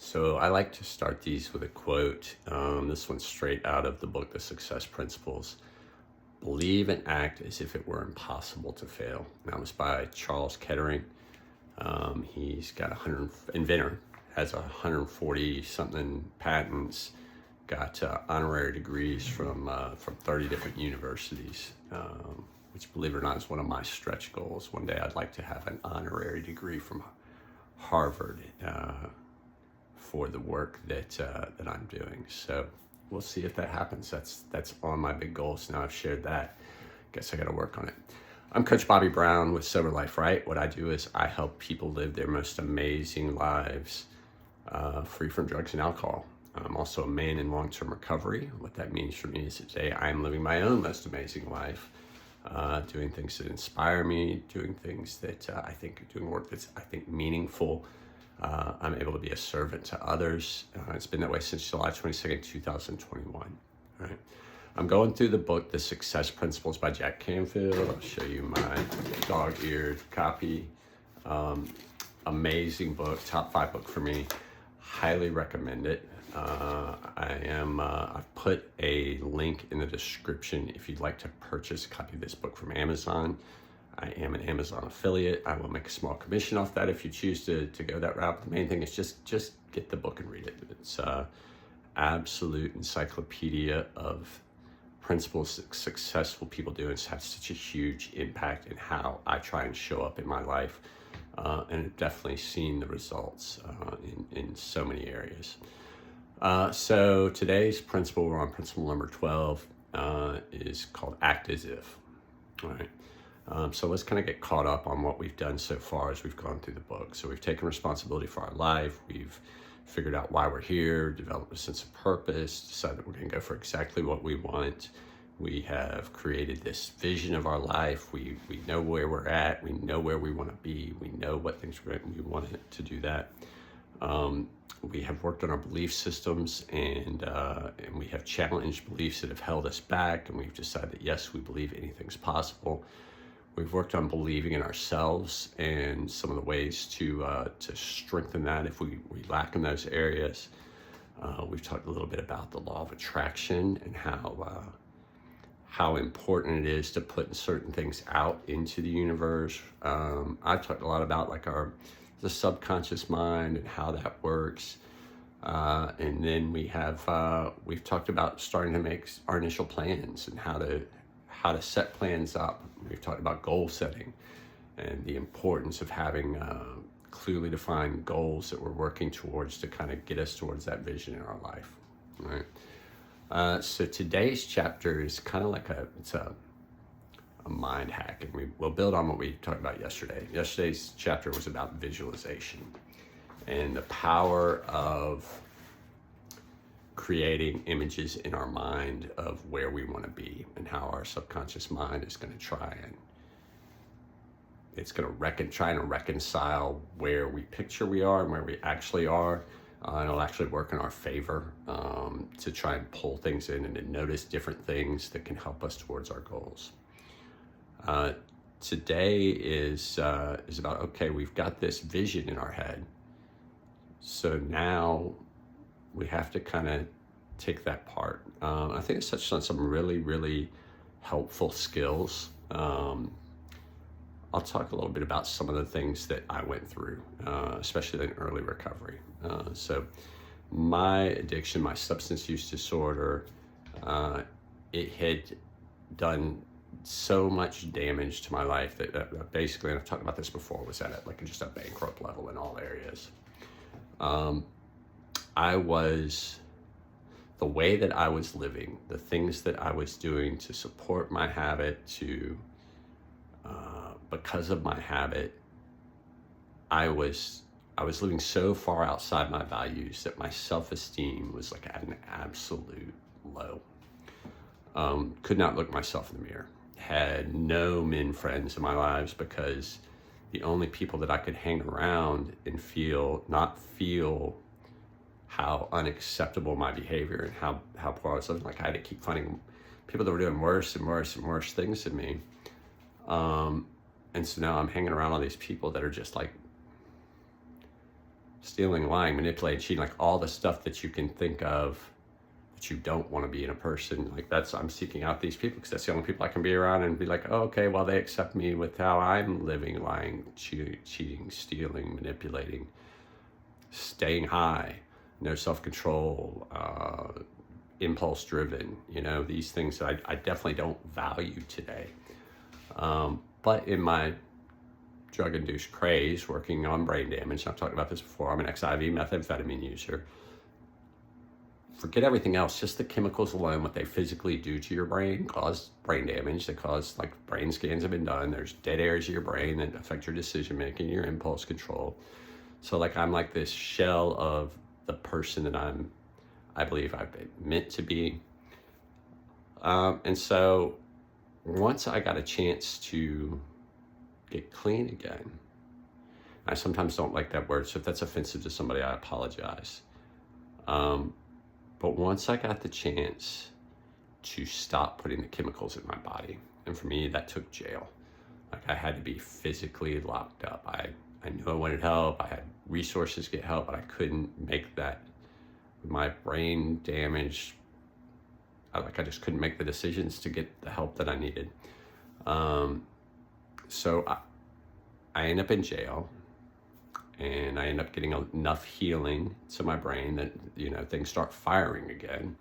So I like to start these with a quote. This one's straight out of the book, The Success Principles. Believe and act as if it were impossible to fail. And that was by Charles Kettering. He's got inventor, has 140 something patents, got honorary degrees from 30 different universities, which, believe it or not, is one of my stretch goals. One day I'd like to have an honorary degree from Harvard for the work that I'm doing. So we'll see if that happens. That's on my big goals. Now I've shared that. Guess I got to work on it. I'm Coach Bobby Brown with Sober Life Right. What I do is I help people live their most amazing lives free from drugs and alcohol. I'm also a man in long-term recovery. What that means for me is today I am living my own most amazing life, doing things that inspire me, doing things that doing work that's meaningful. I'm able to be a servant to others. It's been that way since July 22nd, 2021. All right. I'm going through the book, The Success Principles by Jack Canfield. I'll show you my dog-eared copy. Amazing book, top 5 book for me. Highly recommend it. I've put a link in the description if you'd like to purchase a copy of this book from Amazon. I am an Amazon affiliate. I will make a small commission off that if you choose to go that route. The main thing is just get the book and read it. It's absolute encyclopedia of principles that successful people do, and have such a huge impact in how I try and show up in my life. And I've definitely seen the results in so many areas. So today's principle, we're on principle number 12, is called act as if. All right. So let's kind of get caught up on what we've done so far as we've gone through the book. So we've taken responsibility for our life. We've figured out why we're here, developed a sense of purpose, decided that we're going to go for exactly what we want. We have created this vision of our life. We know where we're at. We know where we want to be. We know what things we want to do that. We have worked on our belief systems, and we have challenged beliefs that have held us back, and we've decided that, yes, we believe anything's possible. We've worked on believing in ourselves and some of the ways to strengthen that if we lack in those areas. We've talked a little bit about the law of attraction and how important it is to put certain things out into the universe. I've talked a lot about the subconscious mind and how that works. And then we've talked about starting to make our initial plans and how to set plans up. We've talked about goal setting and the importance of having clearly defined goals that we're working towards to kind of get us towards that vision in our life. All right. So today's chapter is kind of like a mind hack, and we'll build on what we talked about yesterday. Yesterday's chapter was about visualization and the power of creating images in our mind of where we want to be, and how our subconscious mind is going to try and reconcile where we picture we are and where we actually are. And it'll actually work in our favor to try and pull things in and to notice different things that can help us towards our goals. Today is about, okay, we've got this vision in our head. So now we have to kind of take that part. I think it's touched on some really, really helpful skills. I'll talk a little bit about some of the things that I went through, especially in early recovery. So my addiction, my substance use disorder, it had done so much damage to my life that basically, and I've talked about this before, was at just a bankrupt level in all areas. The way that I was living, the things that I was doing to support my habit, because of my habit, I was living so far outside my values that my self-esteem was at an absolute low. Could not look myself in the mirror. Had no men friends in my lives, because the only people that I could hang around and not feel how unacceptable my behavior and how poor I was living. I had to keep finding people that were doing worse and worse and worse things than me. And so now I'm hanging around all these people that are just stealing, lying, manipulating, cheating, like all the stuff that you can think of that you don't want to be in a person. Like I'm seeking out these people because that's the only people I can be around and be like, oh, okay, well, they accept me with how I'm living, lying, cheating, stealing, manipulating, staying high, no self-control, impulse driven, these things that I definitely don't value today. But in my drug-induced craze, working on brain damage, I've talked about this before, I'm an XIV methamphetamine user. Forget everything else, just the chemicals alone, what they physically do to your brain, cause brain damage. They cause, like, brain scans have been done. There's dead areas of your brain that affect your decision-making, your impulse control. So, like, I'm like this shell of the person that I believe I've been meant to be. And so once I got a chance to get clean again, I sometimes don't like that word, so if that's offensive to somebody, I apologize. But once I got the chance to stop putting the chemicals in my body, and for me, that took jail. Like, I had to be physically locked up. I knew I wanted help. I had resources to get help, but I couldn't make that. My brain damage, I just couldn't make the decisions to get the help that I needed. So I end up in jail, and I end up getting enough healing to my brain that, things start firing again.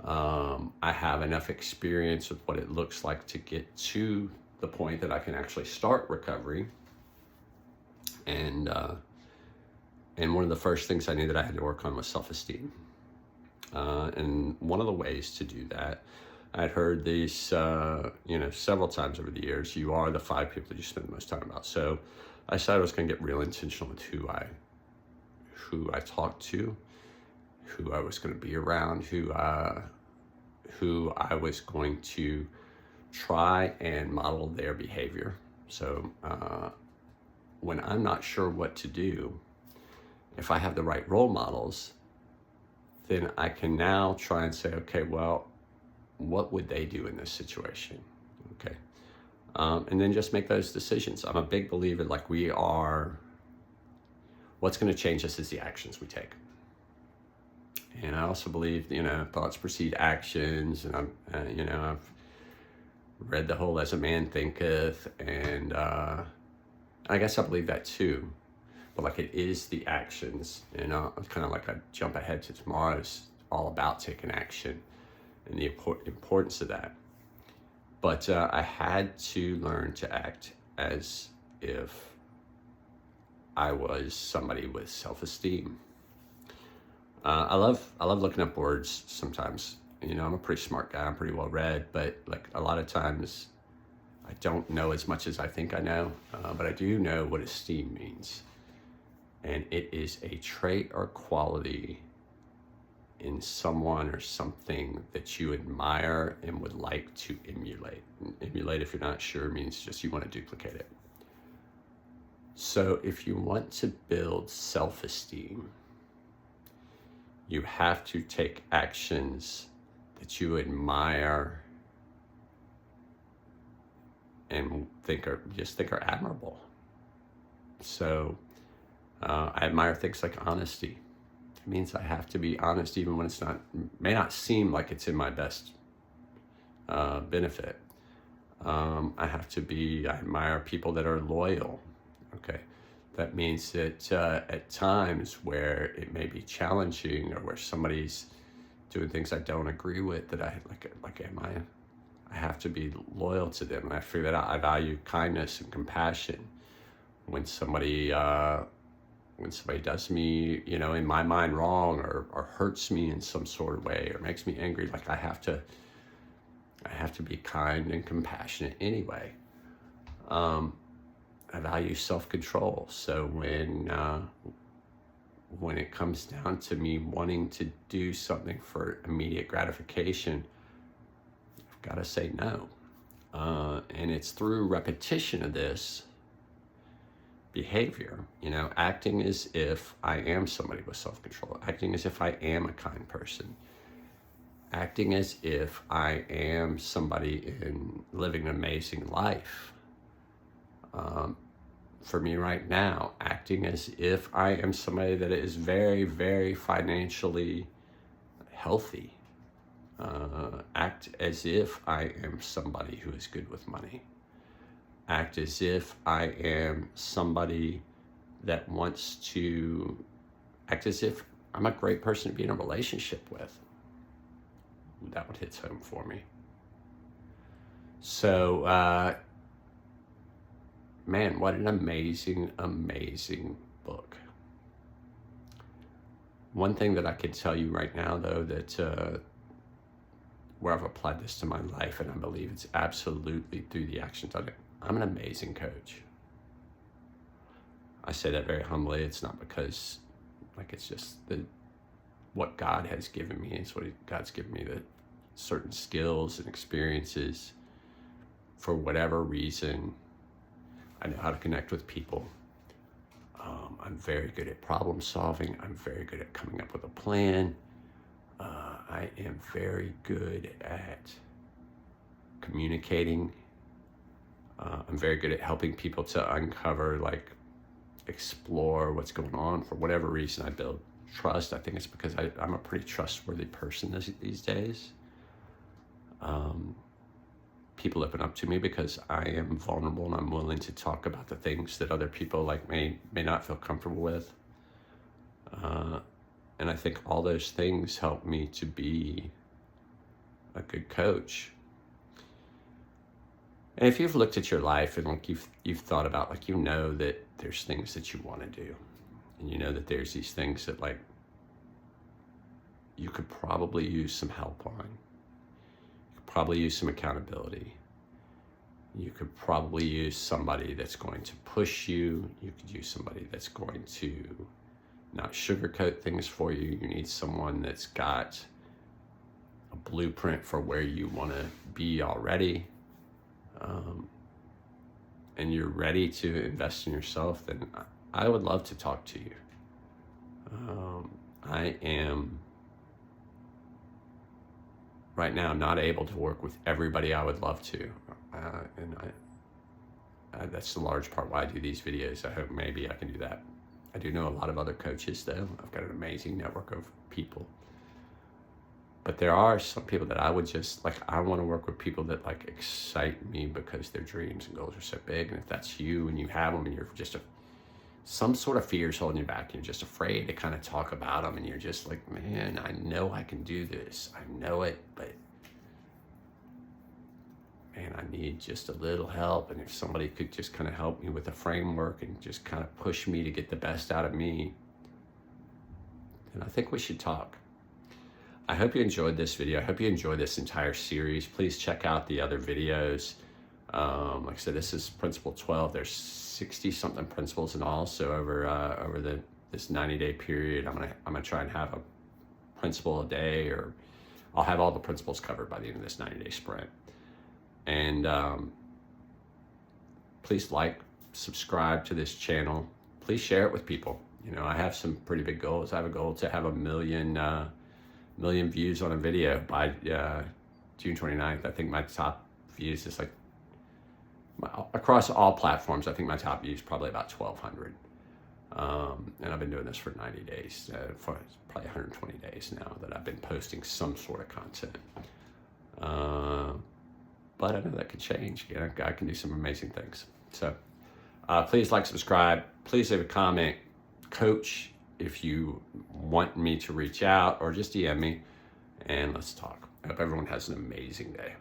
I have enough experience with what it looks like to get to the point that I can actually start recovery. And one of the first things I knew that I had to work on was self-esteem. And one of the ways to do that, I'd heard these, several times over the years, you are the 5 people that you spend the most time about. So I decided I was going to get real intentional with who I talked to, who I was going to be around, who I was going to try and model their behavior. So when I'm not sure what to do, if I have the right role models, then I can now try and say, okay, well, what would they do in this situation? Okay. And then just make those decisions. I'm a big believer, like, what's going to change us is the actions we take. And I also believe, thoughts precede actions. And I've read the whole "as a man thinketh," and I guess I believe that too. But, like, it is the actions, kind of like a jump ahead to tomorrow is all about taking action and the importance of that. But I had to learn to act as if I was somebody with self-esteem. I love looking up words sometimes. I'm a pretty smart guy. I'm pretty well read, but, like, a lot of times I don't know as much as I think I know, but I do know what esteem means. And it is a trait or quality in someone or something that you admire and would like to emulate. And emulate, if you're not sure, means just you want to duplicate it. So if you want to build self-esteem, you have to take actions that you admire and think are admirable. So I admire things like honesty. It means I have to be honest even when may not seem like it's in my best benefit. I admire people that are loyal. Okay. That means that at times where it may be challenging or where somebody's doing things I don't agree with, that I have to be loyal to them. And I figure that out. I value kindness and compassion. When somebody does me, in my mind wrong or hurts me in some sort of way or makes me angry, like, I have to be kind and compassionate anyway. I value self-control. So when it comes down to me wanting to do something for immediate gratification, I've got to say no. And it's through repetition of this behavior, acting as if I am somebody with self-control, acting as if I am a kind person, acting as if I am somebody in living an amazing life, for me right now, acting as if I am somebody that is very, very financially healthy. Act as if I am somebody who is good with money. Act as if I am somebody that wants to act as if I'm a great person to be in a relationship with. That one hits home for me. So, man, what an amazing, amazing book. One thing that I could tell you right now, though, that where I've applied this to my life, and I believe it's absolutely through the actions on it, I'm an amazing coach. I say that very humbly. It's not because, like, it's just what God has given me. It's what God's given me, the certain skills and experiences. For whatever reason, I know how to connect with people. I'm very good at problem solving. I'm very good at coming up with a plan. I am very good at communicating. I'm very good at helping people to uncover, like, explore what's going on. For whatever reason, I build trust. I think it's because I'm a pretty trustworthy person these days. People open up to me because I am vulnerable and I'm willing to talk about the things that other people like may not feel comfortable with. And I think all those things help me to be a good coach. And if you've looked at your life and, like, you've thought about, like, you know that there's things that you want to do, and you know that there's these things that, like, you could probably use some help on. Probably use some accountability. You could probably use somebody that's going to push you. You could use somebody that's going to not sugarcoat things for you. You need someone that's got a blueprint for where you want to be already. And you're ready to invest in yourself, then I would love to talk to you. I am right now not able to work with everybody I would love to. And that's the large part why I do these videos. I hope maybe I can do that. I do know a lot of other coaches, though. I've got an amazing network of people. But there are some people that I would just, like, I want to work with people that, like, excite me because their dreams and goals are so big. And if that's you and you have them and you're just some sort of fear's holding you back, you're just afraid to kind of talk about them, and you're just like, man, I know I can do this. I know it, but man, I need just a little help. And if somebody could just kind of help me with a framework and just kind of push me to get the best out of me, then I think we should talk. I hope you enjoyed this video. I hope you enjoyed this entire series. Please check out the other videos. Like I said, this is principle 12. There's 60 something principles in all. So over this 90-day period, I'm gonna try and have a principle a day, or I'll have all the principles covered by the end of this 90-day sprint. And please like, subscribe to this channel. Please share it with people. You know, I have some pretty big goals. I have a goal to have a million views on a video by June 29th. I think my top views is like, across all platforms, I think my top views probably about 1,200. And I've been doing this for 90 days, for probably 120 days now that I've been posting some sort of content. But I know that could change. You know, God can do some amazing things. So please like, subscribe. Please leave a comment. Coach, if you want me to reach out, or just DM me and let's talk. I hope everyone has an amazing day.